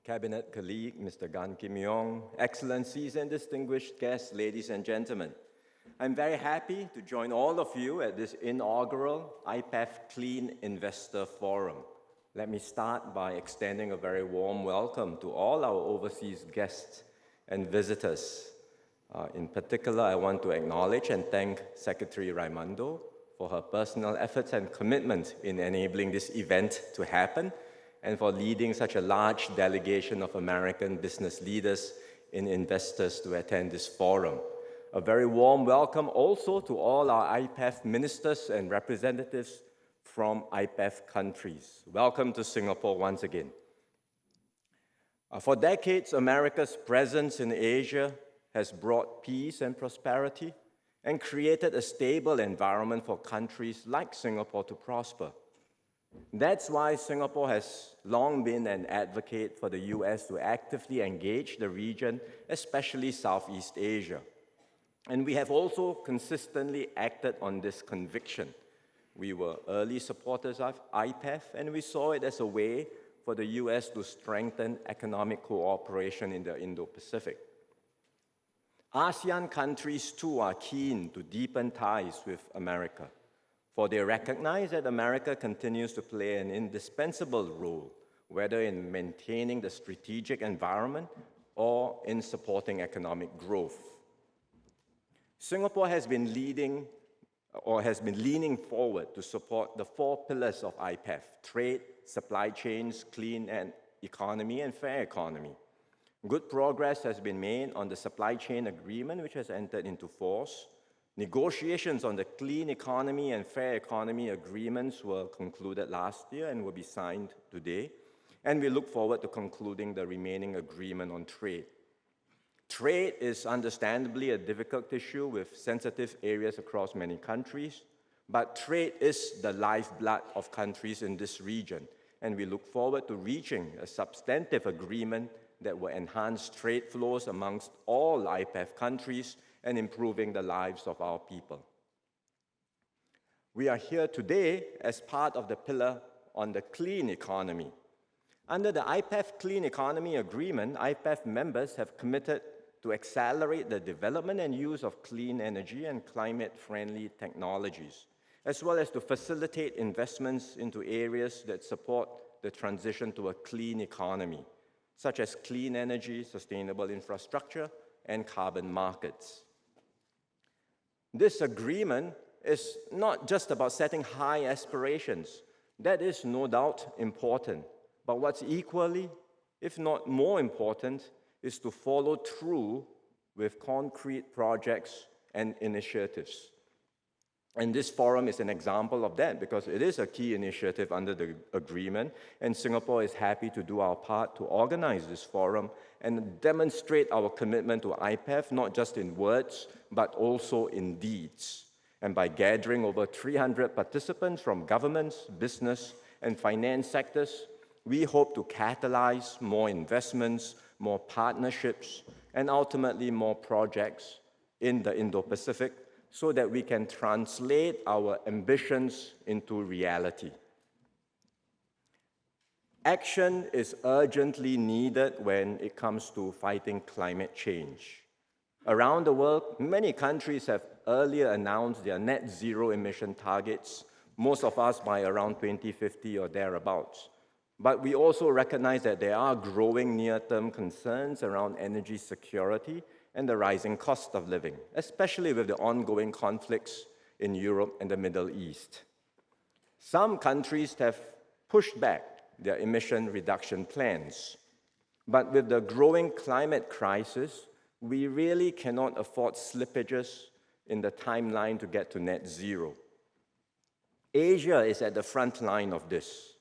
Cabinet colleague, Mr. Gan Kim Yong, Excellencies and distinguished guests, ladies and gentlemen. I'm very happy to join all of you at this inaugural IPEF Clean Investor Forum. Let me start by extending a very warm welcome to all our overseas guests and visitors. In particular, I want to acknowledge and thank Secretary Raimondo for her personal efforts and commitment in enabling this event to happen, and for leading such a large delegation of American business leaders and investors to attend this forum. A very warm welcome also to all our IPEF ministers and representatives from IPEF countries. Welcome to Singapore once again. For decades, America's presence in Asia has brought peace and prosperity and created a stable environment for countries like Singapore to prosper. That's why Singapore has long been an advocate for the US to actively engage the region, especially Southeast Asia. And we have also consistently acted on this conviction. We were early supporters of IPEF, and we saw it as a way for the US to strengthen economic cooperation in the Indo-Pacific. ASEAN countries too are keen to deepen ties with America, for they recognize that America continues to play an indispensable role, whether in maintaining the strategic environment or in supporting economic growth. Singapore has been leaning forward to support the 4 pillars of IPEF: trade, supply chains, clean economy, and fair economy. Good progress has been made on the supply chain agreement, which has entered into force. Negotiations on the clean economy and fair economy agreements were concluded last year and will be signed today. And we look forward to concluding the remaining agreement on trade. Trade is understandably a difficult issue with sensitive areas across many countries, but trade is the lifeblood of countries in this region, and we look forward to reaching a substantive agreement that will enhance trade flows amongst all IPEF countries and improving the lives of our people. We are here today as part of the pillar on the clean economy. Under the IPEF Clean Economy Agreement, IPEF members have committed to accelerate the development and use of clean energy and climate-friendly technologies, as well as to facilitate investments into areas that support the transition to a clean economy, such as clean energy, sustainable infrastructure, and carbon markets. This agreement is not just about setting high aspirations. That is no doubt important, but what's equally, if not more important, is to follow through with concrete projects and initiatives. And this forum is an example of that because it is a key initiative under the agreement, and Singapore is happy to do our part to organize this forum and demonstrate our commitment to IPEF, not just in words, but also in deeds. And by gathering over 300 participants from governments, business, and finance sectors, we hope to catalyze more investments, more partnerships, and ultimately more projects in the Indo-Pacific so that we can translate our ambitions into reality. Action is urgently needed when it comes to fighting climate change. Around the world, many countries have earlier announced their net zero emission targets, most of us by around 2050 or thereabouts. But we also recognize that there are growing near-term concerns around energy security and the rising cost of living, especially with the ongoing conflicts in Europe and the Middle East. Some countries have pushed back their emission reduction plans. But with the growing climate crisis, we really cannot afford slippages in the timeline to get to net zero. Asia is at the front line of this.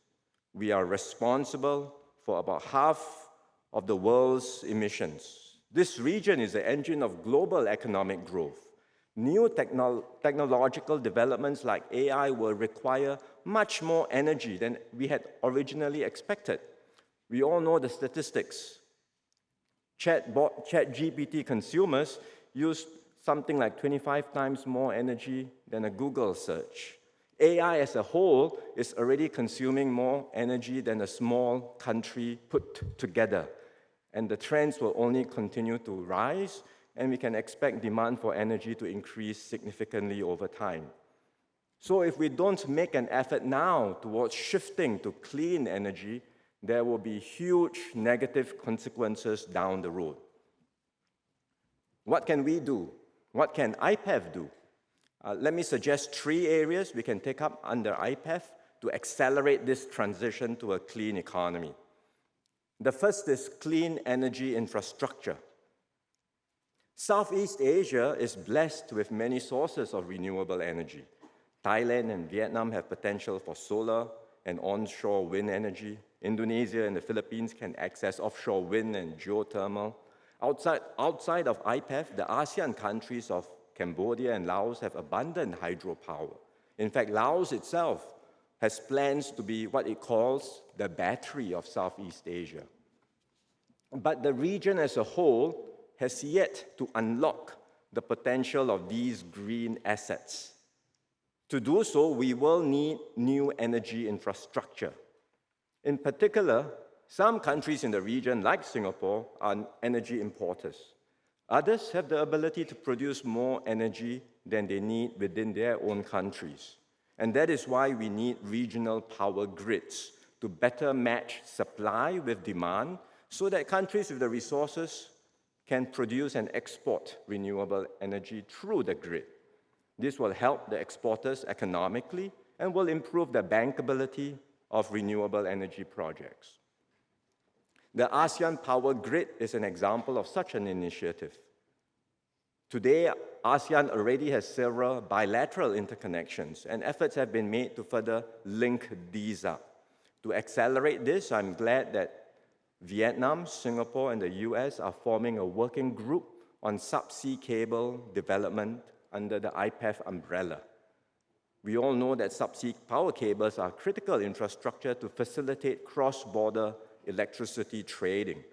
We are responsible for about half of the world's emissions. This region is the engine of global economic growth. New technological developments like AI will require much more energy than we had originally expected. We all know the statistics. ChatGPT consumers use something like 25 times more energy than a Google search. AI as a whole is already consuming more energy than a small country put together. And the trends will only continue to rise, and we can expect demand for energy to increase significantly over time. So if we don't make an effort now towards shifting to clean energy, there will be huge negative consequences down the road. What can we do? What can IPEF do? Let me suggest 3 areas we can take up under IPEF to accelerate this transition to a clean economy. The first is clean energy infrastructure. Southeast Asia is blessed with many sources of renewable energy. Thailand and Vietnam have potential for solar and onshore wind energy. Indonesia and the Philippines can access offshore wind and geothermal. Outside of IPEF, the ASEAN countries of Cambodia and Laos have abundant hydropower. In fact, Laos itself has plans to be what it calls the battery of Southeast Asia. But the region as a whole has yet to unlock the potential of these green assets. To do so, we will need new energy infrastructure. In particular, some countries in the region, like Singapore, are energy importers. Others have the ability to produce more energy than they need within their own countries. And that is why we need regional power grids to better match supply with demand so that countries with the resources can produce and export renewable energy through the grid. This will help the exporters economically and will improve the bankability of renewable energy projects. The ASEAN Power Grid is an example of such an initiative. Today, ASEAN already has several bilateral interconnections, and efforts have been made to further link these up. To accelerate this, I'm glad that Vietnam, Singapore, and the US are forming a working group on subsea cable development under the IPEF umbrella. We all know that subsea power cables are critical infrastructure to facilitate cross-border electricity trading.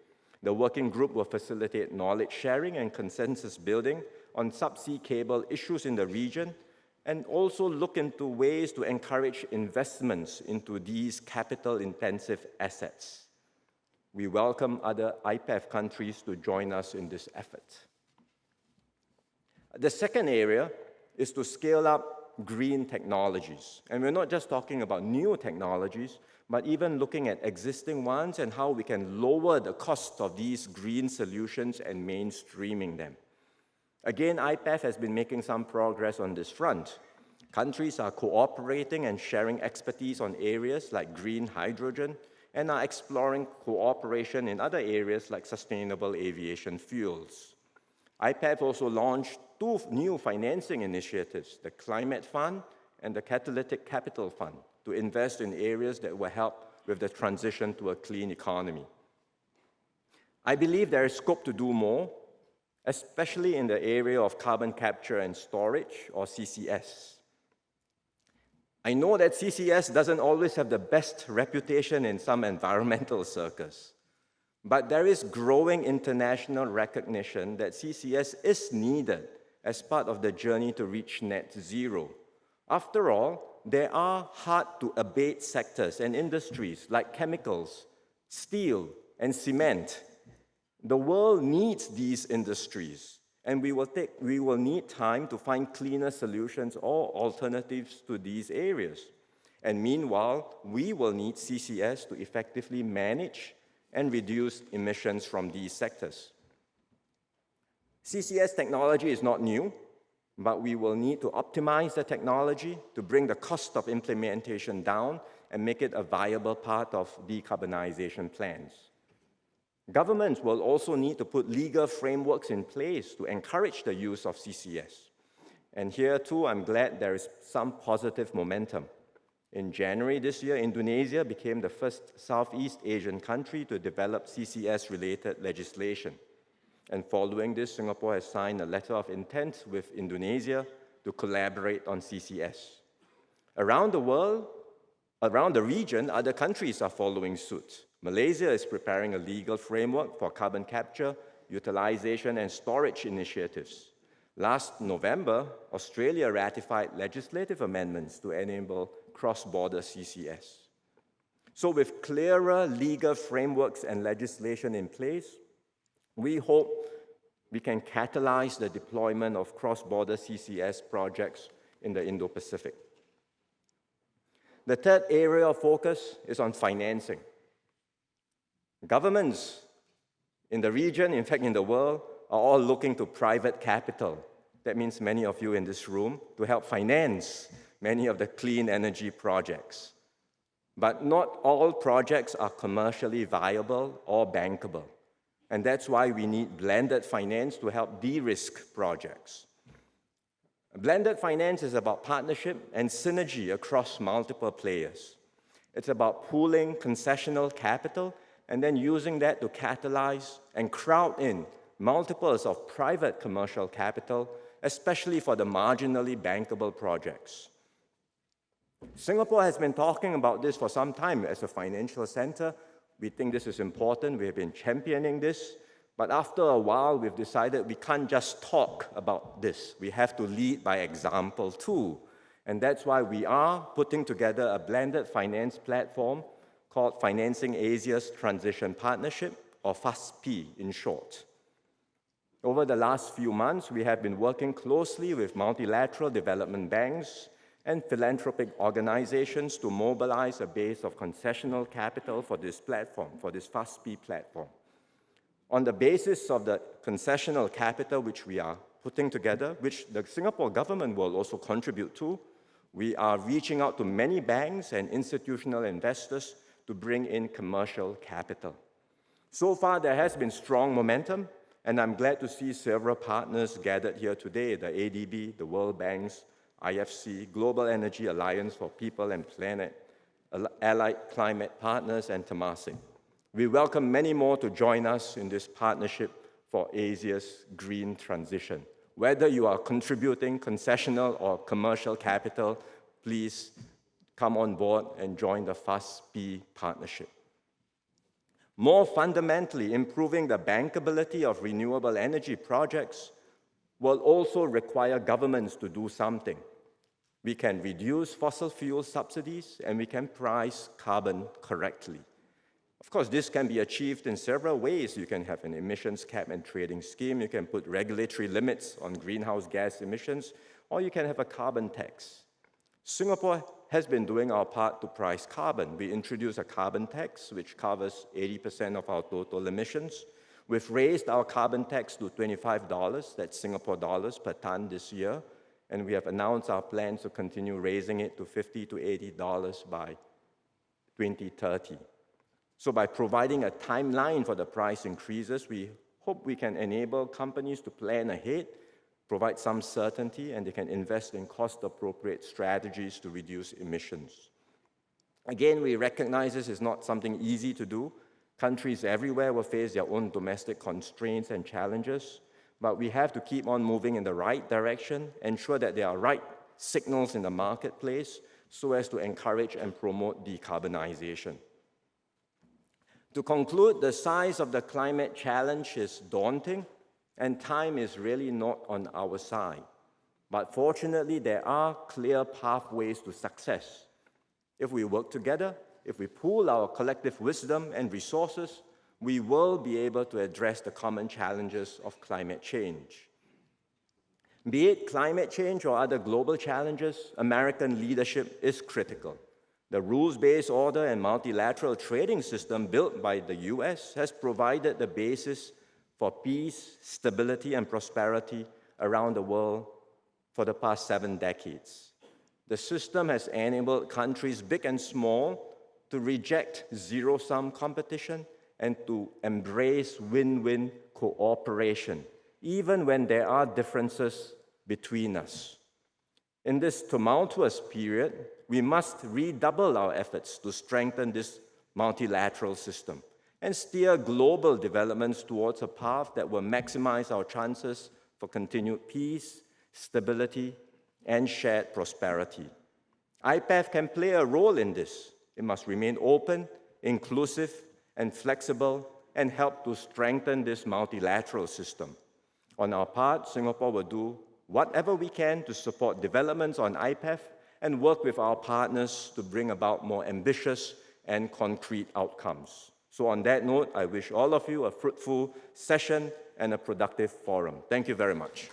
The working group will facilitate knowledge sharing and consensus building on subsea cable issues in the region and also look into ways to encourage investments into these capital-intensive assets. We welcome other IPEF countries to join us in this effort. The second area is to scale up green technologies. And we're not just talking about new technologies, but even looking at existing ones and how we can lower the cost of these green solutions and mainstreaming them. Again, IPEF has been making some progress on this front. Countries are cooperating and sharing expertise on areas like green hydrogen and are exploring cooperation in other areas like sustainable aviation fuels. IPEF also launched 2 new financing initiatives, the Climate Fund and the Catalytic Capital Fund, to invest in areas that will help with the transition to a clean economy. I believe there is scope to do more, especially in the area of carbon capture and storage, or CCS. I know that CCS doesn't always have the best reputation in some environmental circles, but there is growing international recognition that CCS is needed as part of the journey to reach net zero. After all, there are hard-to-abate sectors and industries like chemicals, steel, and cement. The world needs these industries, and we will need time to find cleaner solutions or alternatives to these areas. And meanwhile, we will need CCS to effectively manage and reduce emissions from these sectors. CCS technology is not new, but we will need to optimize the technology to bring the cost of implementation down and make it a viable part of decarbonization plans. Governments will also need to put legal frameworks in place to encourage the use of CCS. And here too, I'm glad there is some positive momentum. In January this year, Indonesia became the first Southeast Asian country to develop CCS-related legislation. And following this, Singapore has signed a letter of intent with Indonesia to collaborate on CCS. Around the region, other countries are following suit. Malaysia is preparing a legal framework for carbon capture, utilization, and storage initiatives. Last November, Australia ratified legislative amendments to enable cross-border CCS. So with clearer legal frameworks and legislation in place, we hope we can catalyze the deployment of cross-border CCS projects in the Indo-Pacific. The third area of focus is on financing. Governments in the region, in fact in the world, are all looking to private capital. That means many of you in this room to help finance many of the clean energy projects. But not all projects are commercially viable or bankable. And that's why we need blended finance to help de-risk projects. Blended finance is about partnership and synergy across multiple players. It's about pooling concessional capital and then using that to catalyze and crowd in multiples of private commercial capital, especially for the marginally bankable projects. Singapore has been talking about this for some time as a financial center. We think this is important. We have been championing this. But after a while, we've decided we can't just talk about this. We have to lead by example too. And that's why we are putting together a blended finance platform called Financing Asia's Transition Partnership, or FASP in short. Over the last few months, we have been working closely with multilateral development banks and philanthropic organizations to mobilize a base of concessional capital for this platform, for this FASP platform. On the basis of the concessional capital which we are putting together, which the Singapore government will also contribute to, we are reaching out to many banks and institutional investors to bring in commercial capital. So far, there has been strong momentum, and I'm glad to see several partners gathered here today, the ADB, the World Bank's, IFC, Global Energy Alliance for People and Planet, Allied Climate Partners, and Temasek. We welcome many more to join us in this partnership for Asia's green transition. Whether you are contributing concessional or commercial capital, please come on board and join the FASP partnership. More fundamentally, improving the bankability of renewable energy projects will also require governments to do something. We can reduce fossil fuel subsidies and we can price carbon correctly. Of course, this can be achieved in several ways. You can have an emissions cap and trading scheme, you can put regulatory limits on greenhouse gas emissions, or you can have a carbon tax. Singapore has been doing our part to price carbon. We introduced a carbon tax, which covers 80% of our total emissions. We've raised our carbon tax to $25, that's Singapore dollars per ton this year, and we have announced our plans to continue raising it to $50 to $80 by 2030. So by providing a timeline for the price increases, we hope we can enable companies to plan ahead, provide some certainty, and they can invest in cost-appropriate strategies to reduce emissions. Again, we recognize this is not something easy to do. Countries everywhere will face their own domestic constraints and challenges, but we have to keep on moving in the right direction, ensure that there are right signals in the marketplace so as to encourage and promote decarbonization. To conclude, the size of the climate challenge is daunting, and time is really not on our side. But fortunately, there are clear pathways to success. If we work together, if we pool our collective wisdom and resources, we will be able to address the common challenges of climate change. Be it climate change or other global challenges, American leadership is critical. The rules-based order and multilateral trading system built by the US has provided the basis for peace, stability, and prosperity around the world for the past 7 decades. The system has enabled countries big and small to reject zero-sum competition and to embrace win-win cooperation, even when there are differences between us. In this tumultuous period, we must redouble our efforts to strengthen this multilateral system and steer global developments towards a path that will maximize our chances for continued peace, stability, and shared prosperity. IPEF can play a role in this. It must remain open, inclusive, and flexible, and help to strengthen this multilateral system. On our part, Singapore will do whatever we can to support developments on IPEF and work with our partners to bring about more ambitious and concrete outcomes. So on that note, I wish all of you a fruitful session and a productive forum. Thank you very much.